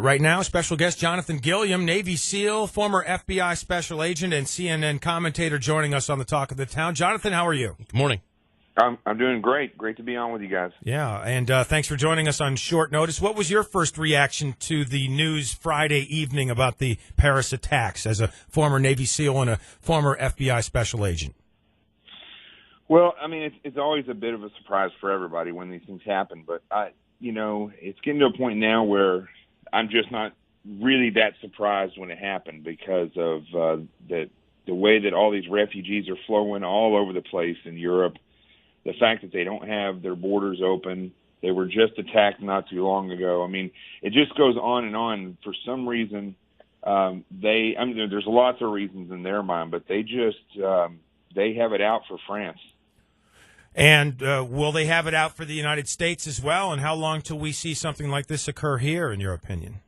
Right now, special guest Jonathan Gilliam, Navy SEAL, former FBI special agent, and CNN commentator joining us on the Talk of the Town. Jonathan, how are you? Good morning. I'm doing great. Great to be on with you guys. Yeah, and thanks for joining us on short notice. What was your first reaction to the news Friday evening about the Paris attacks as a former Navy SEAL and a former FBI special agent? Well, I mean, it's always a bit of a surprise for everybody when these things happen, but it's getting to a point now where I'm just not really that surprised when it happened because of the way that all these refugees are flowing all over the place in Europe. The fact that they don't have their borders open, they were just attacked not too long ago. I mean, it just goes on and on. For some reason, there's lots of reasons in their mind, but they have it out for France. And will they have it out for the United States as well? And how long till we see something like this occur here, in your opinion?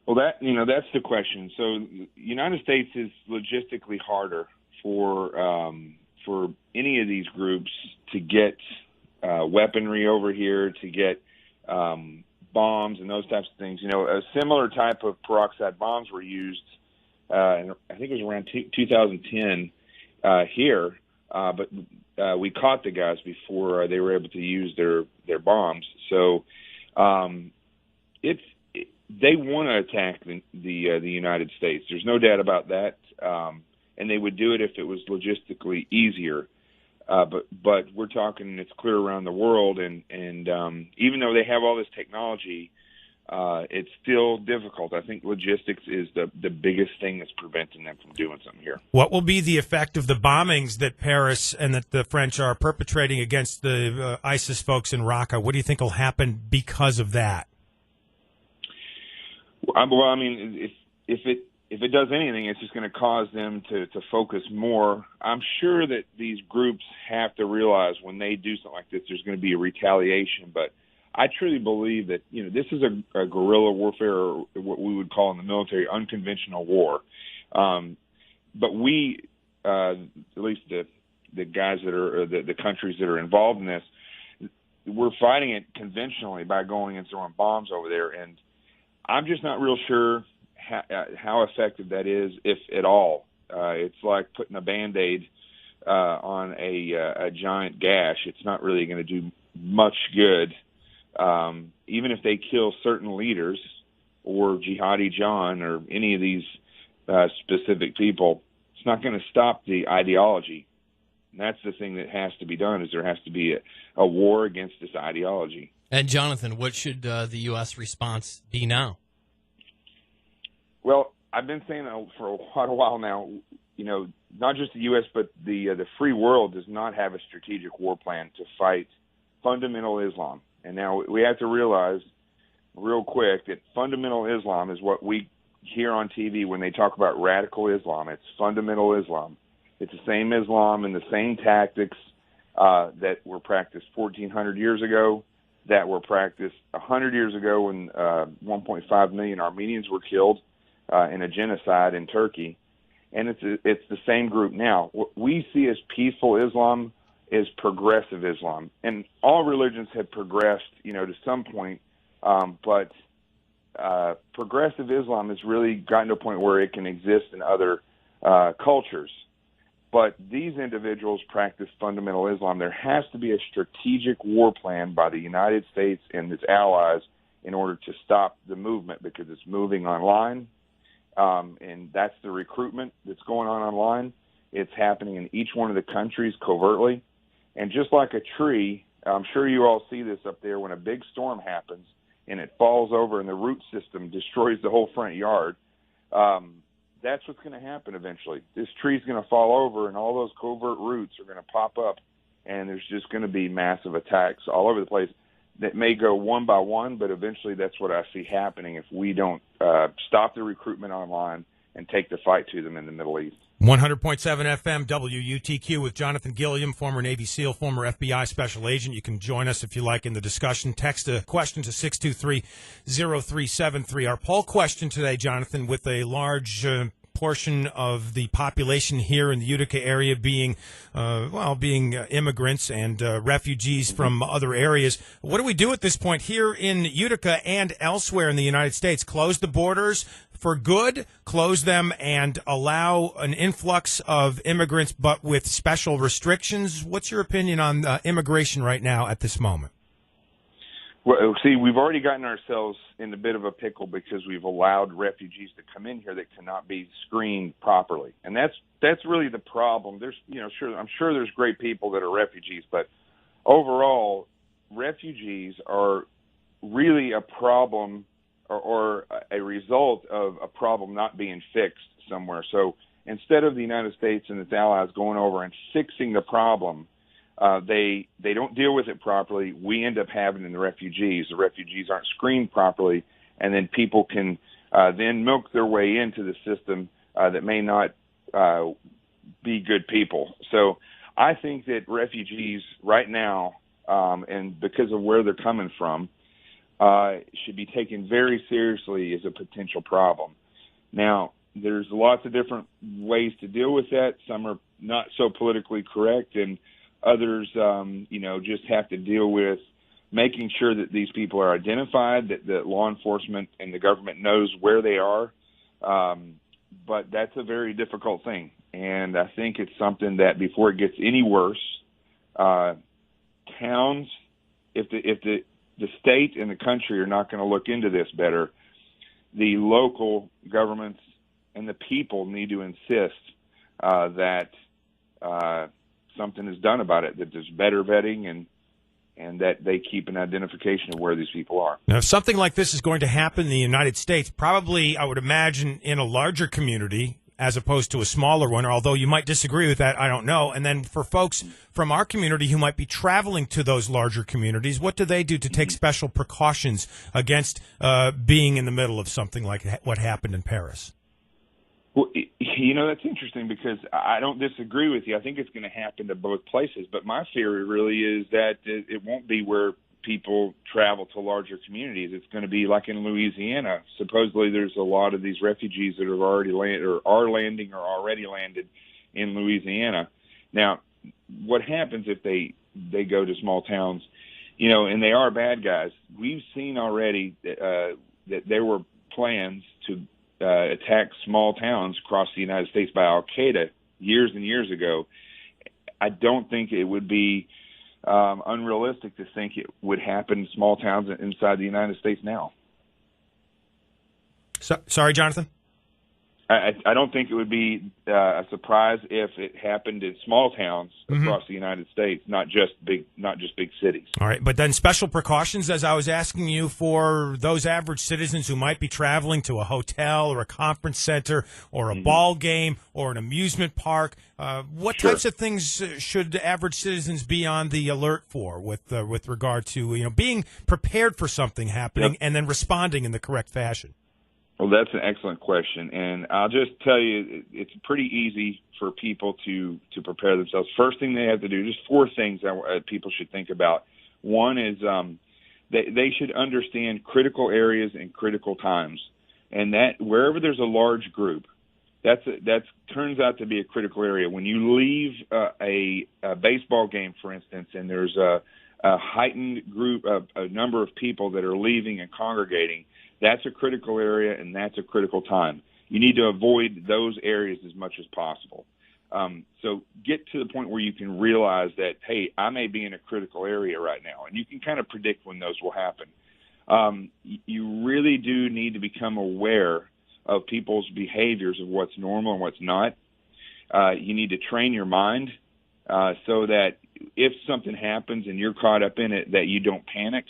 Well, that's the question. So, the United States is logistically harder for any of these groups to get weaponry over here, to get bombs and those types of things. A similar type of peroxide bombs were used, I think it was around 2010 here, but we caught the guys before they were able to use their bombs. So they want to attack the United States. There's no doubt about that. And they would do it if it was logistically easier. But we're talking it's clear around the world, and even though they have all this technology, it's still difficult. I think logistics is the biggest thing that's preventing them from doing something here. What will be the effect of the bombings that Paris and that the French are perpetrating against the ISIS folks in Raqqa? What do you think will happen because of that? Well, I mean, if it does anything, it's just going to cause them to focus more. I'm sure that these groups have to realize when they do something like this, there's going to be a retaliation. But I truly believe that, this is a guerrilla warfare, or what we would call in the military unconventional war. But we, at least the guys that are the countries that are involved in this, we're fighting it conventionally by going and throwing bombs over there. And I'm just not real sure how effective that is, if at all. It's like putting a Band-Aid on a giant gash. It's not really going to do much good. Even if they kill certain leaders or Jihadi John or any of these specific people, it's not going to stop the ideology. And that's the thing that has to be done, is there has to be a war against this ideology. And, Jonathan, what should the U.S. response be now? Well, I've been saying that for quite a while now. Not just the U.S., but the free world does not have a strategic war plan to fight fundamental Islam. And now we have to realize real quick that fundamental Islam is what we hear on TV when they talk about radical Islam. It's fundamental Islam. It's the same Islam and the same tactics that were practiced 1,400 years ago, that were practiced 100 years ago when 1.5 million Armenians were killed in a genocide in Turkey. And it's the same group now. What we see as peaceful Islam is progressive Islam. And all religions have progressed, to some point, but progressive Islam has really gotten to a point where it can exist in other cultures. But these individuals practice fundamental Islam. There has to be a strategic war plan by the United States and its allies in order to stop the movement, because it's moving online, and that's the recruitment that's going on online. It's happening in each one of the countries covertly. And just like a tree, I'm sure you all see this up there, when a big storm happens and it falls over and the root system destroys the whole front yard, that's what's going to happen eventually. This tree's going to fall over, and all those covert roots are going to pop up, and there's just going to be massive attacks all over the place that may go one by one, but eventually that's what I see happening if we don't stop the recruitment online and take the fight to them in the Middle East. 100.7 FM WUTQ with Jonathan Gilliam, former Navy SEAL, former FBI special agent. You can join us if you like in the discussion. Text a question to 623-0373. Our poll question today, Jonathan, with a large portion of the population here in the Utica area being, immigrants and refugees from other areas. What do we do at this point here in Utica and elsewhere in the United States? Close the borders for good, close them, and allow an influx of immigrants, but with special restrictions? What's your opinion on immigration right now at this moment? Well, see, we've already gotten ourselves in a bit of a pickle because we've allowed refugees to come in here that cannot be screened properly, and that's really the problem. I'm sure there's great people that are refugees, but overall, refugees are really a problem or a result of a problem not being fixed somewhere. So instead of the United States and its allies going over and fixing the problem, they don't deal with it properly. We end up having the refugees. The refugees aren't screened properly, and then people can then milk their way into the system that may not be good people. So I think that refugees right now, and because of where they're coming from, should be taken very seriously as a potential problem. Now, there's lots of different ways to deal with that. Some are not so politically correct, and others, just have to deal with making sure that these people are identified, that law enforcement and the government knows where they are. But that's a very difficult thing, and I think it's something that before it gets any worse, towns, if the state and the country are not going to look into this better, the local governments and the people need to insist that something is done about it, that there's better vetting and that they keep an identification of where these people are. Now, if something like this is going to happen in the United States, probably I would imagine in a larger community as opposed to a smaller one, although you might disagree with that, I don't know. And then for folks from our community who might be traveling to those larger communities, what do they do to take special precautions against being in the middle of something like what happened in Paris? Well, that's interesting because I don't disagree with you. I think it's going to happen to both places. But my theory really is that it won't be where people travel to larger communities. It's going to be like in Louisiana. Supposedly there's a lot of these refugees that have already landed or are landing or already landed in Louisiana. Now, what happens if they go to small towns, and they are bad guys? We've seen already that there were plans to attack small towns across the United States by Al-Qaeda years and years ago. I don't think it would be unrealistic to think it would happen in small towns inside the United States now. Sorry, Jonathan? I don't think it would be a surprise if it happened in small towns across the United States, not just big cities. All right, but then special precautions, as I was asking you, for those average citizens who might be traveling to a hotel or a conference center or a ball game or an amusement park. What types of things should average citizens be on the alert for with regard to being prepared for something happening and then responding in the correct fashion? Well, that's an excellent question, and I'll just tell you, it's pretty easy for people to prepare themselves. First thing they have to do, just 4 things that people should think about. One is they should understand critical areas and critical times, and that wherever there's a large group, that turns out to be a critical area. When you leave a baseball game, for instance, and there's a heightened group, a number of people that are leaving and congregating, that's a critical area, and that's a critical time. You need to avoid those areas as much as possible. So get to the point where you can realize that, hey, I may be in a critical area right now, and you can kind of predict when those will happen. You really do need to become aware of people's behaviors, of what's normal and what's not. You need to train your mind so that if something happens and you're caught up in it, that you don't panic.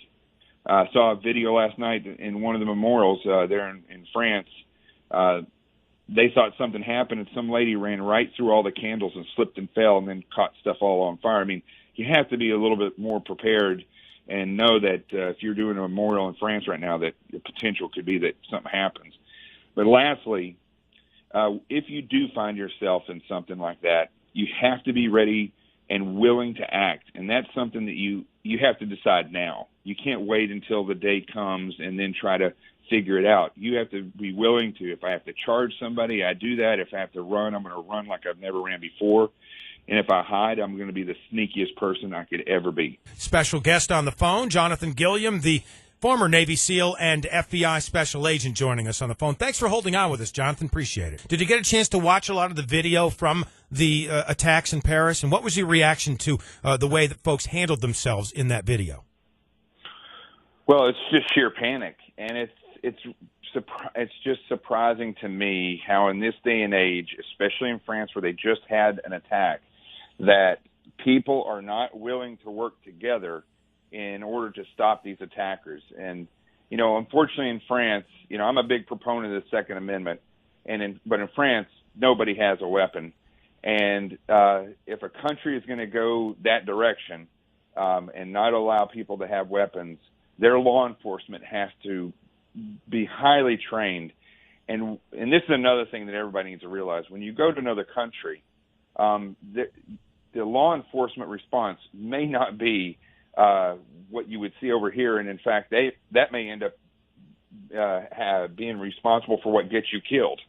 I saw a video last night in one of the memorials there in France. They thought something happened, and some lady ran right through all the candles and slipped and fell and then caught stuff all on fire. I mean, you have to be a little bit more prepared and know that if you're doing a memorial in France right now, that the potential could be that something happens. But lastly, if you do find yourself in something like that, you have to be ready and willing to act, and that's something that you have to decide now. You can't wait until the day comes and then try to figure it out. You have to be willing to, if I have to charge somebody, I do that. If I have to run, I'm going to run like I've never ran before. And if I hide, I'm going to be the sneakiest person I could ever be. Special guest on the phone, Jonathan Gilliam, the former Navy SEAL and FBI special agent, joining us on the phone. Thanks for holding on with us, Jonathan. Appreciate it. Did you get a chance to watch a lot of the video from the attacks in Paris? And what was your reaction to the way that folks handled themselves in that video? Well, it's just sheer panic. And it's just surprising to me how in this day and age, especially in France where they just had an attack, that people are not willing to work together in order to stop these attackers. And, unfortunately in France, I'm a big proponent of the Second Amendment, but in France, nobody has a weapon. And if a country is going to go that direction and not allow people to have weapons, their law enforcement has to be highly trained. And this is another thing that everybody needs to realize. When you go to another country, the law enforcement response may not be what you would see over here, and in fact, that may end up being responsible for what gets you killed.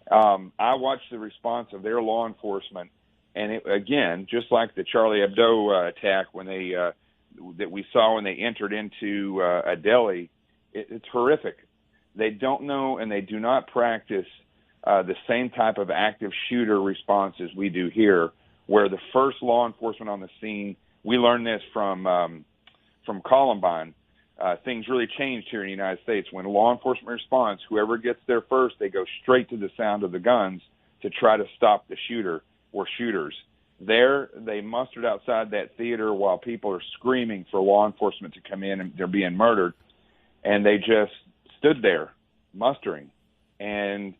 I watched the response of their law enforcement, and again, just like the Charlie Hebdo attack when that we saw when they entered into a deli, it's horrific. They don't know and they do not practice the same type of active shooter response as we do here, where the first law enforcement on the scene. We learned this from Columbine. Things really changed here in the United States. When law enforcement responds, whoever gets there first, they go straight to the sound of the guns to try to stop the shooter or shooters. There, they mustered outside that theater while people are screaming for law enforcement to come in and they're being murdered. And they just stood there mustering. And,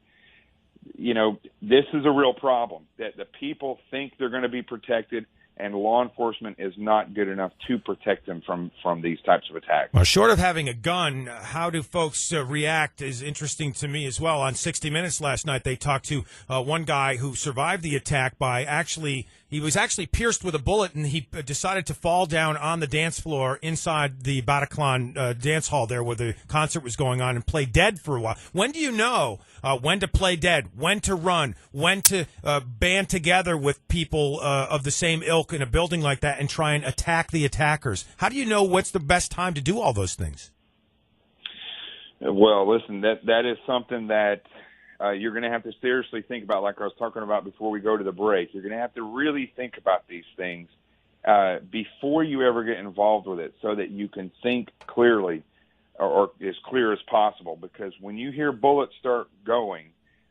this is a real problem, that the people think they're going to be protected, and law enforcement is not good enough to protect them from these types of attacks. Well, short of having a gun, how do folks react is interesting to me as well. On 60 Minutes last night, they talked to one guy who survived the attack by he was actually pierced with a bullet, and he decided to fall down on the dance floor inside the Bataclan dance hall there where the concert was going on and play dead for a while. When do you know when to play dead, when to run, when to band together with people of the same ilk in a building like that and try and attack the attackers? How do you know what's the best time to do all those things? Well, listen, that is something that you're going to have to seriously think about, like I was talking about before we go to the break. You're going to have to really think about these things before you ever get involved with it so that you can think clearly or as clear as possible. Because when you hear bullets start going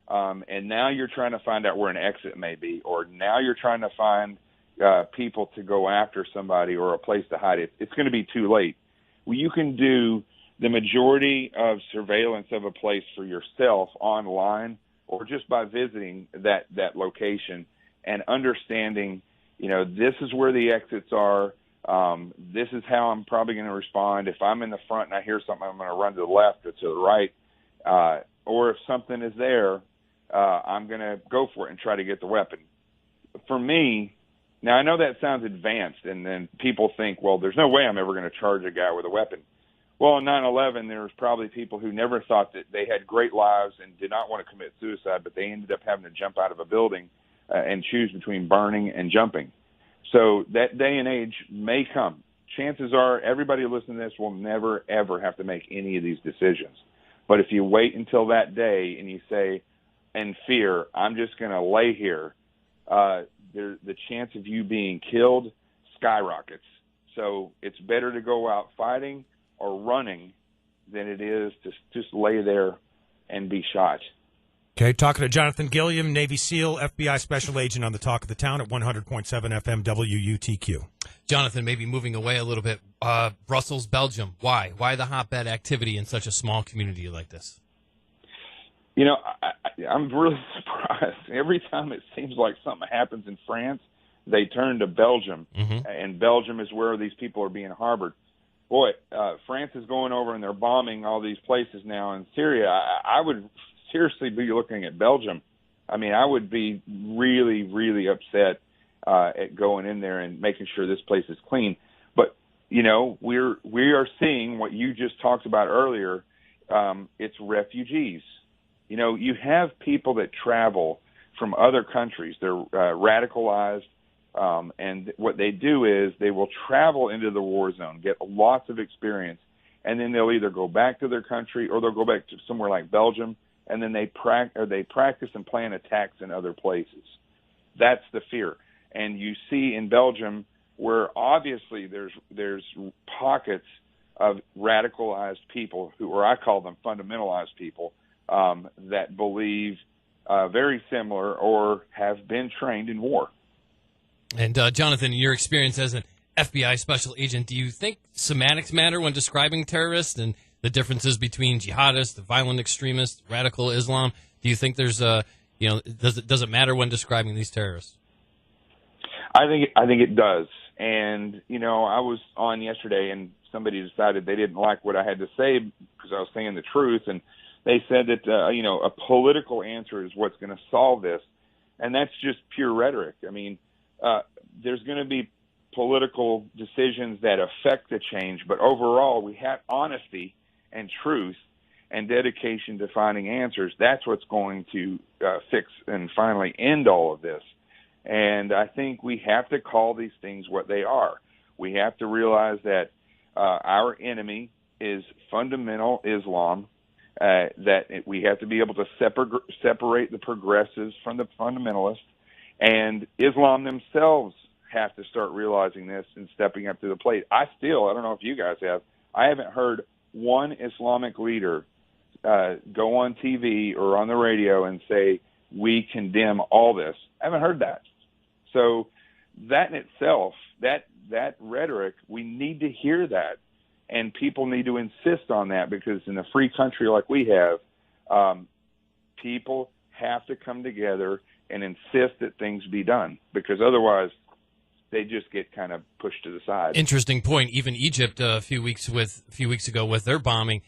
and now you're trying to find out where an exit may be, or now you're trying to find people to go after somebody or a place to hide it, it's going to be too late. Well, you can do the majority of surveillance of a place for yourself online or just by visiting that location and understanding, this is where the exits are. This is how I'm probably going to respond. If I'm in the front and I hear something, I'm going to run to the left or to the right. Or if something is there, I'm going to go for it and try to get the weapon. For me, now I know that sounds advanced, and then people think, well, there's no way I'm ever going to charge a guy with a weapon. Well, on 9/11, there was probably people who never thought that they had great lives and did not want to commit suicide, but they ended up having to jump out of a building and choose between burning and jumping. So that day and age may come. Chances are everybody listening to this will never, ever have to make any of these decisions. But if you wait until that day and you say, in fear, I'm just going to lay here, the chance of you being killed skyrockets. So it's better to go out fighting or running than it is to just lay there and be shot. Okay, talking to Jonathan Gilliam, Navy SEAL, FBI Special Agent on the Talk of the Town at 100.7 FM WUTQ. Jonathan, maybe moving away a little bit, Brussels, Belgium. Why? Why the hotbed activity in such a small community like this? I'm really surprised. Every time it seems like something happens in France, they turn to Belgium, and Belgium is where these people are being harbored. Boy, France is going over and they're bombing all these places now in Syria. I would seriously be looking at Belgium. I mean, I would be really, really upset at going in there and making sure this place is clean. But, we are seeing what you just talked about earlier, it's refugees. You know, you have people that travel from other countries. They're radicalized, and what they do is they will travel into the war zone, get lots of experience, and then they'll either go back to their country or they'll go back to somewhere like Belgium, and then they practice and plan attacks in other places. That's the fear. And you see in Belgium where obviously there's pockets of radicalized people or I call them fundamentalized people, that believe very similar or have been trained in war. And Jonathan, in your experience as an FBI special agent, do you think semantics matter when describing terrorists and the differences between jihadists, violent extremists, radical Islam? Do you think there's does it matter when describing these terrorists? I think it does. And you know, I was on yesterday and somebody decided they didn't like what I had to say because I was saying the truth, and they said that a political answer is what's going to solve this, and that's just pure rhetoric. I mean, there's going to be political decisions that affect the change, but overall, we have honesty and truth and dedication to finding answers. That's what's going to fix and finally end all of this. And I think we have to call these things what they are. We have to realize that our enemy is fundamental Islam, that we have to be able to separate the progressives from the fundamentalists, and Islam themselves have to start realizing this and stepping up to the plate. I don't know if you guys have, I haven't heard one Islamic leader go on TV or on the radio and say, we condemn all this. I haven't heard that. So that in itself, that rhetoric, we need to hear that. And people need to insist on that, because in a free country like we have, people have to come together and insist that things be done, because otherwise they just get kind of pushed to the side. Interesting point. Even Egypt a few weeks ago with their bombing,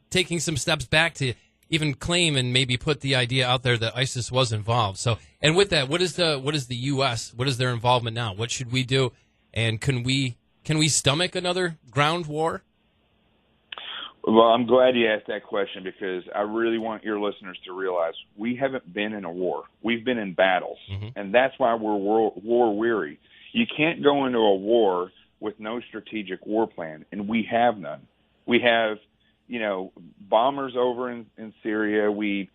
taking some steps back to even claim and maybe put the idea out there that ISIS was involved. So, and with that, what is the U.S.? What is their involvement now? What should we do? And can we stomach another ground war? Well, I'm glad you asked that question, because I really want your listeners to realize we haven't been in a war. We've been in battles, and that's why we're war weary. You can't go into a war with no strategic war plan, and we have none. We have, bombers over in Syria. We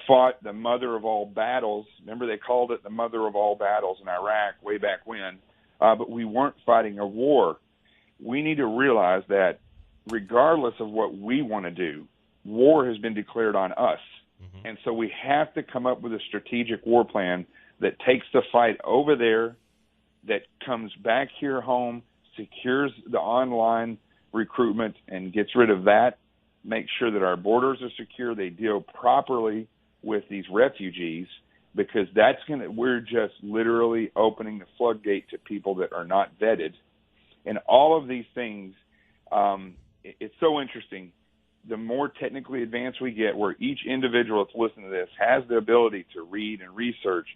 fought the mother of all battles. Remember, they called it the mother of all battles in Iraq way back when, but we weren't fighting a war. We need to realize that regardless of what we want to do, war has been declared on us. And so we have to come up with a strategic war plan that takes the fight over there, that comes back here home, secures the online recruitment and gets rid of that, make sure that our borders are secure, they deal properly with these refugees, because we're just literally opening the floodgate to people that are not vetted. And all of these things, it's so interesting. The more technically advanced we get, where each individual that's listening to this has the ability to read and research,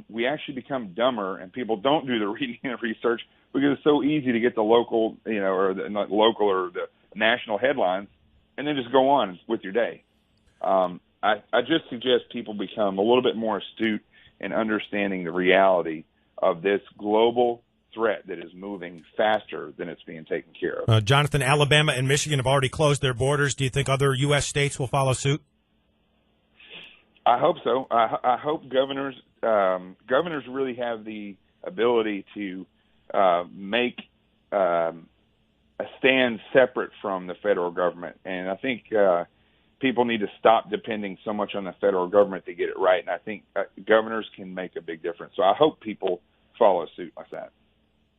we actually become dumber, and people don't do the reading and research because it's so easy to get the local, or not local or the national headlines, and then just go on with your day. I just suggest people become a little bit more astute in understanding the reality of this global threat that is moving faster than it's being taken care of. Jonathan, Alabama and Michigan have already closed their borders. Do you think other U.S. states will follow suit? I hope so. I hope governors really have the ability to make a stand separate from the federal government. And I think people need to stop depending so much on the federal government to get it right. And I think governors can make a big difference. So I hope people follow suit like that.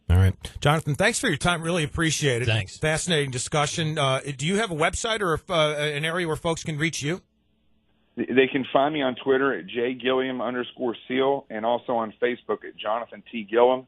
All right. Jonathan, thanks for your time. Really appreciate it. Thanks. Fascinating discussion. Do you have a website or an area where folks can reach you? They can find me on Twitter at @JGilliam_SEAL, and also on Facebook at Jonathan T. Gilliam.